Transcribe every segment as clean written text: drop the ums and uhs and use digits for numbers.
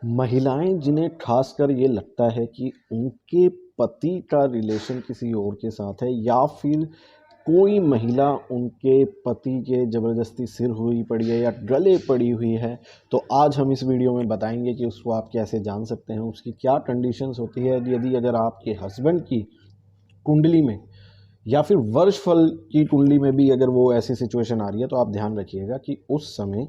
महिलाएं जिन्हें खासकर ये लगता है कि उनके पति का रिलेशन किसी और के साथ है या फिर कोई महिला उनके पति के ज़बरदस्ती सिर हुई पड़ी है या गले पड़ी हुई है, तो आज हम इस वीडियो में बताएंगे कि उसको आप कैसे जान सकते हैं, उसकी क्या कंडीशंस होती है। यदि अगर आपके हस्बैंड की कुंडली में या फिर वर्षफल की कुंडली में भी अगर वो ऐसी सिचुएशन आ रही है तो आप ध्यान रखिएगा कि उस समय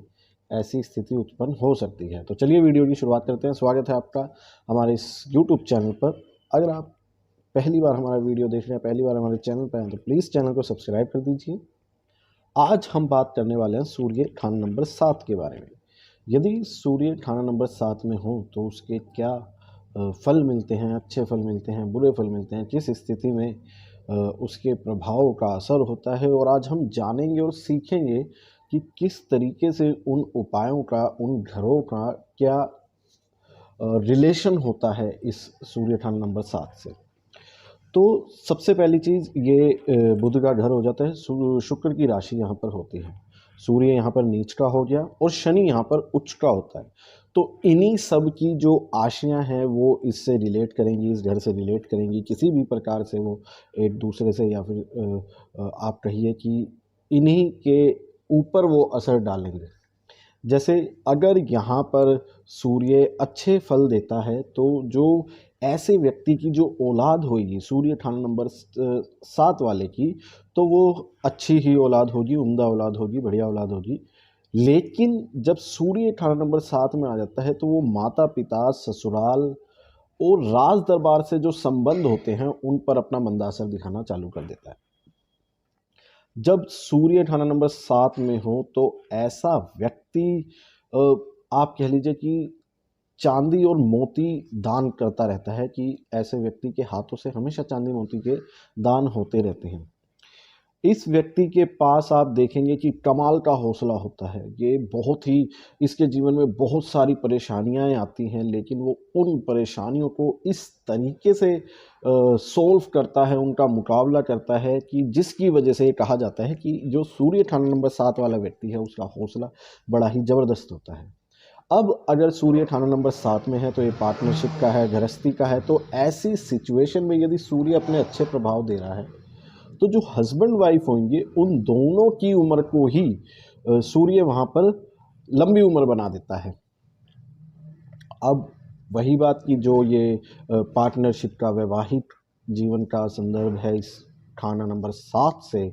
ऐसी स्थिति उत्पन्न हो सकती है। तो चलिए वीडियो की शुरुआत करते हैं। स्वागत है आपका हमारे इस यूट्यूब चैनल पर। अगर आप पहली बार हमारा वीडियो देख रहे हैं, पहली बार हमारे चैनल पर हैं, तो प्लीज़ चैनल को सब्सक्राइब कर दीजिए। आज हम बात करने वाले हैं सूर्य खाना नंबर 7 के बारे में। यदि सूर्य खाना नंबर 7 में हो तो उसके क्या फल मिलते हैं, अच्छे फल मिलते हैं, बुरे फल मिलते हैं, किस स्थिति में उसके प्रभाव का असर होता है। और आज हम जानेंगे और सीखेंगे कि किस तरीके से उन उपायों का, उन घरों का क्या रिलेशन होता है इस सूर्य खाना नंबर 7 से। तो सबसे पहली चीज़ ये बुध का घर हो जाता है, शुक्र की राशि यहाँ पर होती है, सूर्य यहाँ पर नीच का हो गया और शनि यहाँ पर उच्च का होता है। तो इन्हीं सब की जो आशियाँ हैं वो इससे रिलेट करेंगी, इस घर से रिलेट करेंगी किसी भी प्रकार से, वो एक दूसरे से या फिर आप कहिए कि इन्हीं के ऊपर वो असर डालेंगे। जैसे अगर यहाँ पर सूर्य अच्छे फल देता है तो जो ऐसे व्यक्ति की जो औलाद होगी सूर्य खाना नंबर 7 वाले की, तो वो अच्छी ही औलाद होगी, उम्दा औलाद होगी, बढ़िया औलाद होगी। लेकिन जब सूर्य खाना नंबर 7 में आ जाता है तो वो माता पिता, ससुराल और राज दरबार से जो संबंध होते हैं उन पर अपना मंदा असर दिखाना चालू कर देता है। जब सूर्य खाना नंबर 7 में हो तो ऐसा व्यक्ति आप कह लीजिए कि चांदी और मोती दान करता रहता है, कि ऐसे व्यक्ति के हाथों से हमेशा चांदी मोती के दान होते रहते हैं। इस व्यक्ति के पास आप देखेंगे कि कमाल का हौसला होता है। ये बहुत ही, इसके जीवन में बहुत सारी परेशानियां आती हैं, लेकिन वो उन परेशानियों को इस तरीके से सोल्व करता है, उनका मुकाबला करता है, कि जिसकी वजह से ये कहा जाता है कि जो सूर्य खाना नंबर 7 वाला व्यक्ति है उसका हौसला बड़ा ही ज़बरदस्त होता है। अब अगर सूर्य खाना नंबर 7 में है तो ये पार्टनरशिप का है, गृहस्थी का है। तो ऐसी सिचुएशन में यदि सूर्य अपने अच्छे प्रभाव दे रहा है तो जो हस्बैंड वाइफ होंगे उन दोनों की उम्र को ही सूर्य वहाँ पर लंबी उम्र बना देता है। अब वही बात की जो ये पार्टनरशिप का, वैवाहिक जीवन का संदर्भ है इस खाना नंबर 7 से,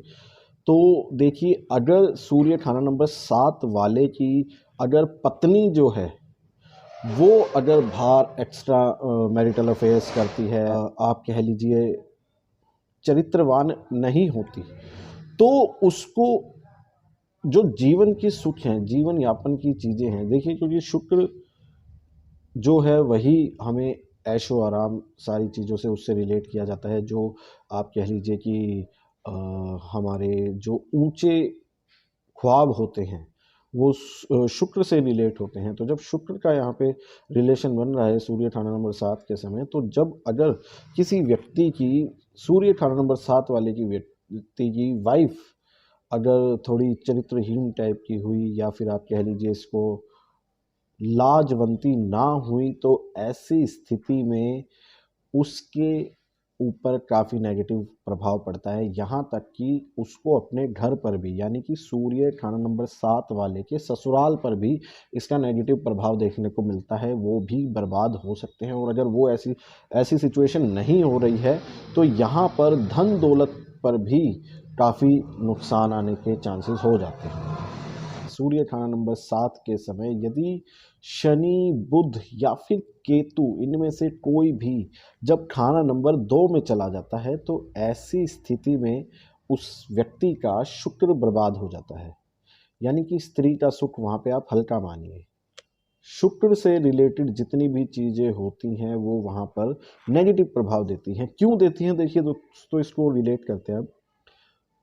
तो देखिए अगर सूर्य खाना नंबर 7 वाले की अगर पत्नी जो है वो अगर बाहर एक्स्ट्रा मैरिटल अफेयर्स करती है, आप कह लीजिए चरित्रवान नहीं होती, तो उसको जो जीवन की सुख हैं, जीवन यापन की चीज़ें हैं, देखिए क्योंकि शुक्र जो है वही हमें ऐशो आराम सारी चीज़ों से उससे रिलेट किया जाता है। जो आप कह लीजिए कि हमारे जो ऊंचे ख्वाब होते हैं वो शुक्र से रिलेट होते हैं। तो जब शुक्र का यहाँ पे रिलेशन बन रहा है सूर्य खाना नंबर 7 के समय, तो जब अगर किसी व्यक्ति की, सूर्य खाना नंबर 7 वाले की व्यक्ति की वाइफ अगर थोड़ी चरित्रहीन टाइप की हुई या फिर आप कह लीजिए इसको लाजवंती ना हुई, तो ऐसी स्थिति में उसके ऊपर काफ़ी नेगेटिव प्रभाव पड़ता है। यहाँ तक कि उसको अपने घर पर भी, यानी कि सूर्य खाना नंबर 7 वाले के ससुराल पर भी इसका नेगेटिव प्रभाव देखने को मिलता है, वो भी बर्बाद हो सकते हैं। और अगर वो ऐसी ऐसी सिचुएशन नहीं हो रही है तो यहाँ पर धन दौलत पर भी काफ़ी नुकसान आने के चांसेस हो जाते हैं। सूर्य खाना नंबर 7 के समय यदि शनि, बुध या फिर केतु, इनमें से कोई भी जब खाना नंबर 2 में चला जाता है तो ऐसी स्थिति में उस व्यक्ति का शुक्र बर्बाद हो जाता है। यानी कि स्त्री का सुख वहाँ पे आप हल्का मानिए। शुक्र से रिलेटेड जितनी भी चीज़ें होती हैं वो वहाँ पर नेगेटिव प्रभाव देती हैं। क्यों देती हैं, देखिए दोस्तों इसको रिलेट करते हैं।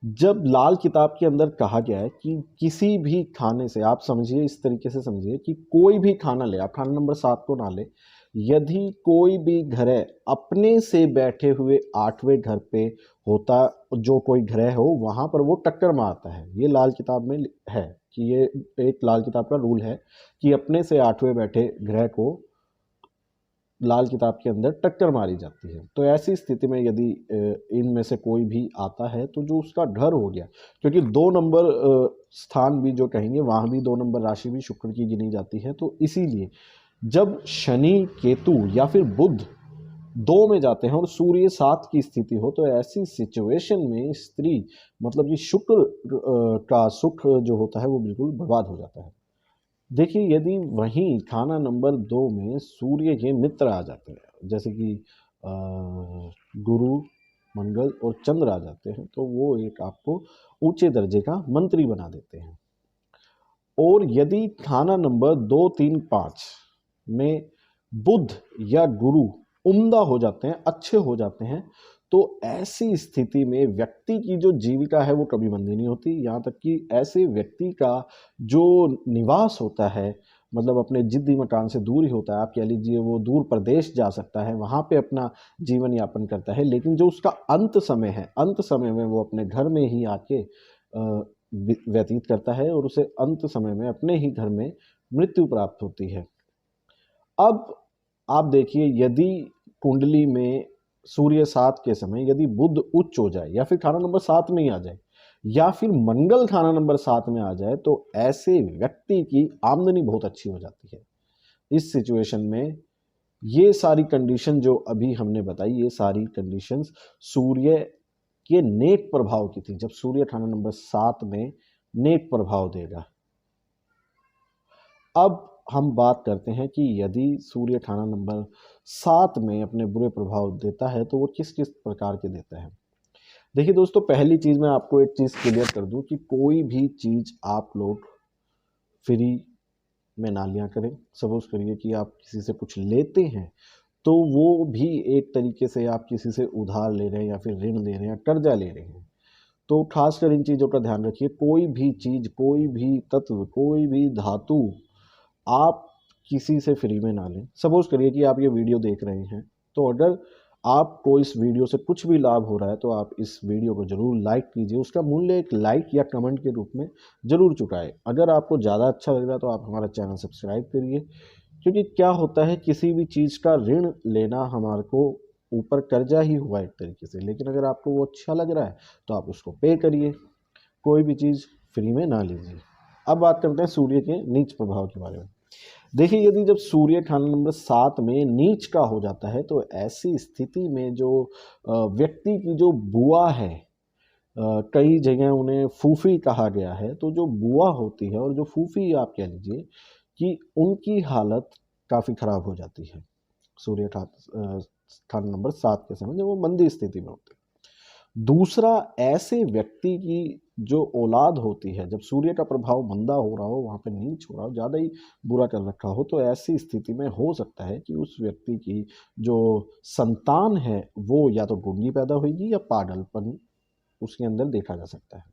जब लाल किताब के अंदर कहा गया है कि किसी भी खाने से, आप समझिए इस तरीके से समझिए कि कोई भी खाना ले, आप खाना नंबर 7 को ना ले, यदि कोई भी ग्रह अपने से बैठे हुए 8वें घर पे होता, जो कोई ग्रह हो वहाँ पर वो टक्कर मारता है। ये लाल किताब में है कि ये एक लाल किताब का रूल है कि अपने से 8वें बैठे ग्रह को लाल किताब के अंदर टक्कर मारी जाती है। तो ऐसी स्थिति में यदि इनमें से कोई भी आता है तो जो उसका घर हो गया, क्योंकि 2 नंबर स्थान भी जो कहेंगे वहाँ भी 2 नंबर राशि भी शुक्र की गिनी जाती है। तो इसीलिए जब शनि केतु या फिर बुध 2 में जाते हैं और सूर्य 7 की स्थिति हो तो ऐसी सिचुएशन में स्त्री मतलब ये शुक्र का सुख जो होता है वो बिल्कुल बर्बाद हो जाता है। देखिए यदि वहीं खाना नंबर 2 में सूर्य के मित्र आ जाते हैं, जैसे कि गुरु, मंगल और चंद्र आ जाते हैं, तो वो एक आपको ऊंचे दर्जे का मंत्री बना देते हैं। और यदि खाना नंबर 2, 3, 5 में बुध या गुरु उम्दा हो जाते हैं, अच्छे हो जाते हैं, तो ऐसी स्थिति में व्यक्ति की जो जीविका है वो कभी मंदी नहीं होती। यहाँ तक कि ऐसे व्यक्ति का जो निवास होता है, मतलब अपने जिद्दी मकान से दूर ही होता है, आप कह लीजिए वो दूर प्रदेश जा सकता है, वहाँ पे अपना जीवन यापन करता है, लेकिन जो उसका अंत समय है, अंत समय में वो अपने घर में ही आके व्यतीत करता है और उसे अंत समय में अपने ही घर में मृत्यु प्राप्त होती है। अब आप देखिए यदि कुंडली में सूर्य 7 के समय यदि बुध उच्च हो जाए या फिर खाना नंबर 7 में ही आ जाए या फिर मंगल खाना नंबर 7 में आ जाए तो ऐसे व्यक्ति की आमदनी बहुत अच्छी हो जाती है। इस सिचुएशन में ये सारी कंडीशन जो अभी हमने बताई, ये सारी कंडीशंस सूर्य के नेक प्रभाव की थी, जब सूर्य खाना नंबर 7 में नेक प्रभाव देगा। अब हम बात करते हैं कि यदि सूर्य खाना नंबर 7 में अपने बुरे प्रभाव देता है तो वो किस किस प्रकार के देता है। देखिए दोस्तों, पहली चीज़ मैं आपको एक चीज़ क्लियर कर दूं कि कोई भी चीज़ आप लोग फ्री में ना लिया करें। सपोज करिए कि आप किसी से कुछ लेते हैं तो वो भी एक तरीके से आप किसी से उधार ले रहे हैं या फिर ऋण ले रहे हैं या कर्जा ले रहे हैं। तो खासकर इन चीज़ों का ध्यान रखिए। कोई भी चीज़, कोई भी तत्व, कोई भी धातु आप किसी से फ्री में ना लें। सपोज करिए कि आप ये वीडियो देख रहे हैं, तो अगर आपको इस वीडियो से कुछ भी लाभ हो रहा है तो आप इस वीडियो को ज़रूर लाइक कीजिए। उसका मूल्य एक लाइक या कमेंट के रूप में ज़रूर चुकाएं। अगर आपको ज़्यादा अच्छा लग रहा है तो आप हमारा चैनल सब्सक्राइब करिए, क्योंकि क्या होता है किसी भी चीज़ का ऋण लेना हमारे को ऊपर कर्जा ही हुआ एक तरीके से, लेकिन अगर आपको वो अच्छा लग रहा है तो आप उसको पे करिए। कोई भी चीज़ फ्री में ना लीजिए। अब बात करते हैं सूर्य के नीच प्रभाव के बारे में। देखिए यदि जब सूर्य खाना नंबर 7 में नीच का हो जाता है तो ऐसी स्थिति में जो व्यक्ति की जो बुआ है, कई जगह उन्हें फूफी कहा गया है, तो जो बुआ होती है और जो फूफी आप कह लीजिए कि उनकी हालत काफ़ी ख़राब हो जाती है सूर्य खाना नंबर 7 के समय जब वो मंदी स्थिति में होते हैं। दूसरा, ऐसे व्यक्ति की जो औलाद होती है, जब सूर्य का प्रभाव मंदा हो रहा हो, वहाँ पे नीच हो रहा हो, ज़्यादा ही बुरा कर रखा हो, तो ऐसी स्थिति में हो सकता है कि उस व्यक्ति की जो संतान है वो या तो गूंगी पैदा होगी या पागलपन उसके अंदर देखा जा सकता है।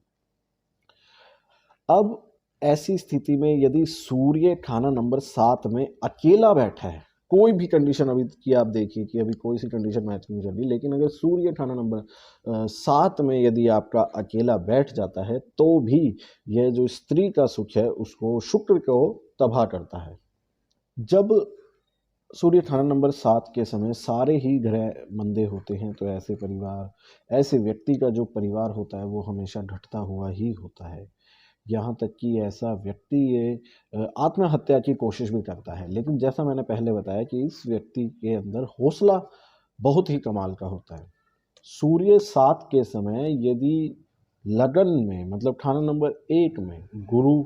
अब ऐसी स्थिति में यदि सूर्य खाना नंबर 7 में अकेला बैठा है, कोई भी कंडीशन अभी की आप देखिए कि अभी कोई सी कंडीशन मैच नहीं चल रही, लेकिन अगर सूर्य खाना नंबर 7 में यदि आपका अकेला बैठ जाता है तो भी यह जो स्त्री का सुख है उसको शुक्र को तबाह करता है। जब सूर्य खाना नंबर 7 के समय सारे ही ग्रह मंदे होते हैं तो ऐसे परिवार, ऐसे व्यक्ति का जो परिवार होता है वो हमेशा घटता हुआ ही होता है। यहाँ तक कि ऐसा व्यक्ति ये आत्महत्या की कोशिश भी करता है। लेकिन जैसा मैंने पहले बताया कि इस व्यक्ति के अंदर हौसला बहुत ही कमाल का होता है। सूर्य 7 के समय यदि लगन में, मतलब खाना नंबर 1 में गुरु,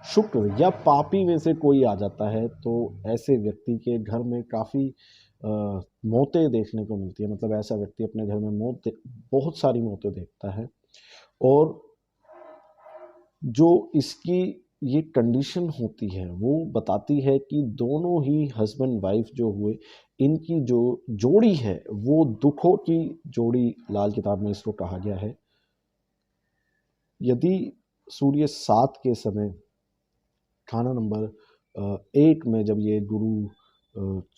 शुक्र या पापी में से कोई आ जाता है तो ऐसे व्यक्ति के घर में काफ़ी मौतें देखने को मिलती है। मतलब ऐसा व्यक्ति अपने घर में बहुत सारी मौतें देखता है। और जो इसकी ये कंडीशन होती है वो बताती है कि दोनों ही हस्बैंड वाइफ जो हुए, इनकी जो जोड़ी है वो दुखों की जोड़ी लाल किताब में इसको कहा गया है। यदि सूर्य 7 के समय खाना नंबर 1 में जब ये गुरु,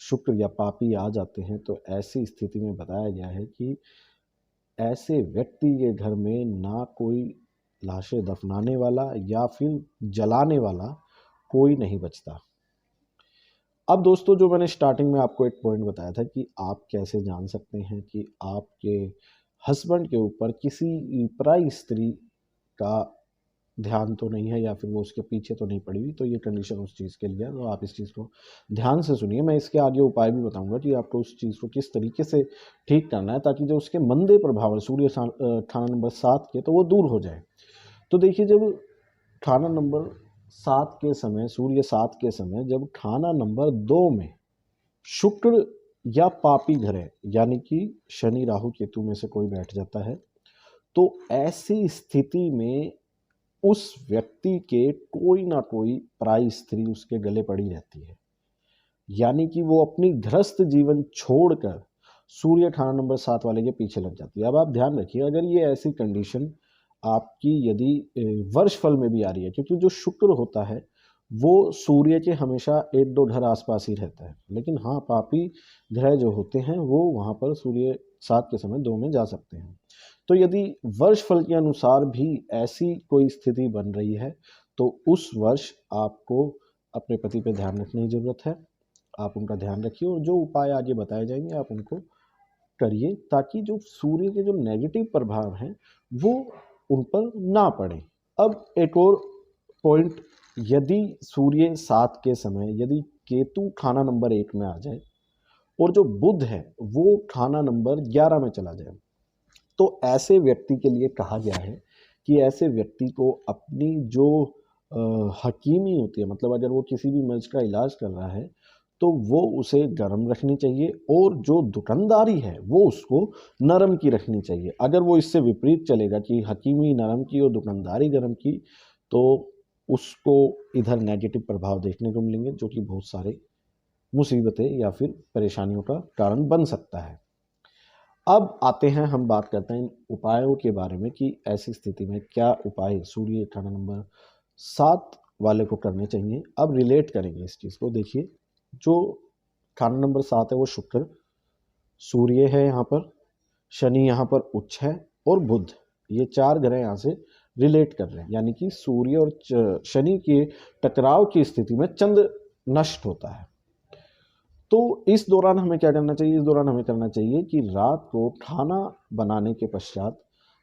शुक्र या पापी आ जाते हैं तो ऐसी स्थिति में बताया गया है कि ऐसे व्यक्ति के घर में ना कोई लाशें दफनाने वाला या फिर जलाने वाला कोई नहीं बचता। अब दोस्तों, जो मैंने स्टार्टिंग में आपको एक पॉइंट बताया था कि आप कैसे जान सकते हैं कि आपके हस्बैंड के ऊपर किसी पराई स्त्री का ध्यान तो नहीं है या फिर वो उसके पीछे तो नहीं पड़ी हुई, तो ये कंडीशन उस चीज़ के लिए है। तो आप इस चीज़ को ध्यान से सुनिए। मैं इसके आगे उपाय भी बताऊंगा कि आपको उस चीज़ को किस तरीके से ठीक करना है ताकि जो उसके मंदे प्रभाव है सूर्य खाना नंबर 7 के, तो वो दूर हो जाए। तो देखिए, जब खाना नंबर 7 के समय, सूर्य 7 के समय जब खाना नंबर 2 में शुक्र या पापी ग्रह यानी कि शनि राहु केतु में से कोई बैठ जाता है, तो ऐसी स्थिति में उस व्यक्ति के कोई ना कोई पराई स्त्री उसके गले पड़ी रहती है। यानी कि वो अपनी गृहस्थ जीवन छोड़कर सूर्य खाना नंबर 7 वाले के पीछे लग जाती है। अब आप ध्यान रखिए, अगर ये ऐसी कंडीशन आपकी यदि वर्ष फल में भी आ रही है, क्योंकि जो शुक्र होता है वो सूर्य के हमेशा 1-2 घर आसपास ही रहता है, लेकिन हाँ, पापी ग्रह जो होते हैं वो वहाँ पर सूर्य 7 के समय 2 में जा सकते हैं। तो यदि वर्ष फल के अनुसार भी ऐसी कोई स्थिति बन रही है, तो उस वर्ष आपको अपने पति पे ध्यान रखने की ज़रूरत है। आप उनका ध्यान रखिए और जो उपाय आगे बताए जाएंगे आप उनको करिए, ताकि जो सूर्य के जो नेगेटिव प्रभाव हैं वो उन पर ना पड़े। अब एक और पॉइंट, यदि सूर्य 7 के समय यदि केतु खाना नंबर 1 में आ जाए और जो बुध है वो खाना नंबर 11 में चला जाए, तो ऐसे व्यक्ति के लिए कहा गया है कि ऐसे व्यक्ति को अपनी जो हकीमी होती है, मतलब अगर वो किसी भी मर्ज का इलाज कर रहा है तो वो उसे गर्म रखनी चाहिए और जो दुकानदारी है वो उसको नरम की रखनी चाहिए। अगर वो इससे विपरीत चलेगा कि हकीमी नरम की और दुकानदारी गर्म की, तो उसको इधर नेगेटिव प्रभाव देखने को मिलेंगे, जो कि बहुत सारे मुसीबतें या फिर परेशानियों का कारण बन सकता है। अब आते हैं, हम बात करते हैं इन उपायों के बारे में कि ऐसी स्थिति में क्या उपाय सूर्य खाना नंबर 7 वाले को करने चाहिए। अब रिलेट करेंगे इस चीज़ को। देखिए, जो खाना नंबर 7 है वो शुक्र, सूर्य है यहाँ पर, शनि यहाँ पर उच्च है और बुध, ये 4 ग्रह यहाँ से रिलेट कर रहे हैं। यानी कि सूर्य और शनि के टकराव की स्थिति में चंद्र नष्ट होता है। तो इस दौरान हमें क्या करना चाहिए? इस दौरान हमें करना चाहिए कि रात को खाना बनाने के पश्चात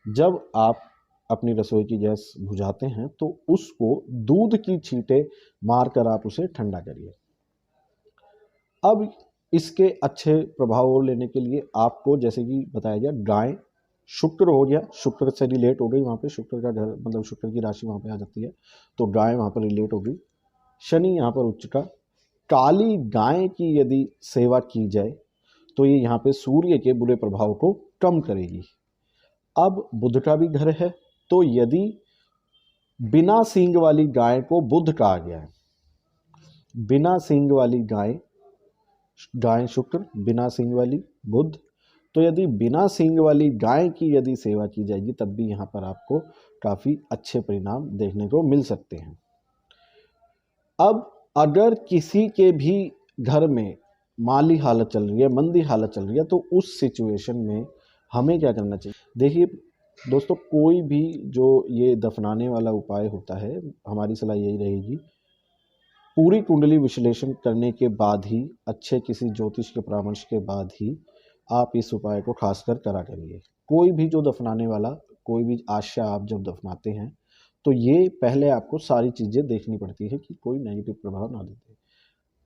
जब आप अपनी रसोई की गैस बुझाते हैं तो उसको दूध की छींटे मारकर आप उसे ठंडा करिए। अब इसके अच्छे प्रभाव और लेने के लिए आपको, जैसे कि बताया गया, गाय, शुक्र हो गया, शुक्र से रिलेट हो गई, वहाँ पे शुक्र का घर मतलब शुक्र की राशि वहाँ पे आ जाती है, तो गाय वहाँ पर रिलेट हो गई। शनि यहाँ पर उच्च का, काली गाय की यदि सेवा की जाए तो ये यहाँ पे सूर्य के बुरे प्रभाव को कम करेगी। अब बुध का भी घर है, तो यदि बिना सींग वाली गाय को बुध कहा गया है, बिना सींग वाली गाय, गाय शुक्र, बिना सींग वाली बुध, तो यदि बिना सींग वाली गाय की यदि सेवा की जाएगी तब भी यहाँ पर आपको काफ़ी अच्छे परिणाम देखने को मिल सकते हैं। अब अगर किसी के भी घर में माली हालत चल रही है, मंदी हालत चल रही है, तो उस सिचुएशन में हमें क्या करना चाहिए? देखिए दोस्तों, कोई भी जो ये दफनाने वाला उपाय होता है, हमारी सलाह यही रहेगी, पूरी कुंडली विश्लेषण करने के बाद ही, अच्छे किसी ज्योतिष के परामर्श के बाद ही आप इस उपाय को खासकर करा करिए। कोई भी जो दफनाने वाला, कोई भी आशा आप जब दफनाते हैं तो ये पहले आपको सारी चीज़ें देखनी पड़ती है कि कोई नेगेटिव प्रभाव ना देते,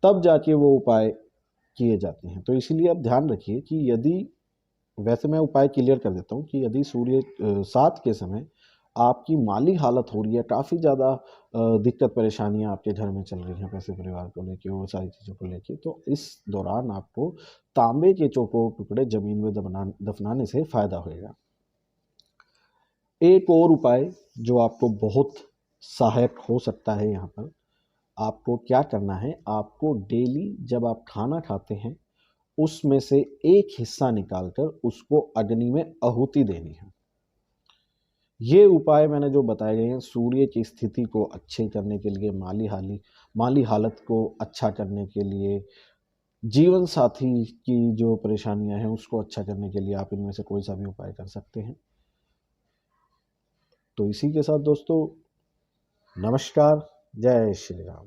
तब जाके वो उपाय किए जाते हैं। तो इसीलिए आप ध्यान रखिए कि यदि, वैसे मैं उपाय क्लियर कर देता हूँ कि यदि सूर्य 7 के समय आपकी माली हालत हो रही है, काफ़ी ज़्यादा दिक्कत परेशानियाँ आपके घर में चल रही हैं, पैसे परिवार को लेके, वो सारी चीज़ों को लेके, तो इस दौरान आपको तांबे के चौकोर टुकड़े ज़मीन में दफनाने से फ़ायदा होएगा। एक और उपाय जो आपको बहुत सहायक हो सकता है, यहाँ पर आपको क्या करना है, आपको डेली जब आप खाना खाते हैं उसमें से एक हिस्सा निकालकर उसको अग्नि में आहुति देनी है। ये उपाय मैंने जो बताए गए हैं सूर्य की स्थिति को अच्छे करने के लिए, माली हालत को अच्छा करने के लिए, जीवन साथी की जो परेशानियां हैं उसको अच्छा करने के लिए आप इनमें से कोई सा भी उपाय कर सकते हैं। तो इसी के साथ दोस्तों, नमस्कार, जय श्री राम।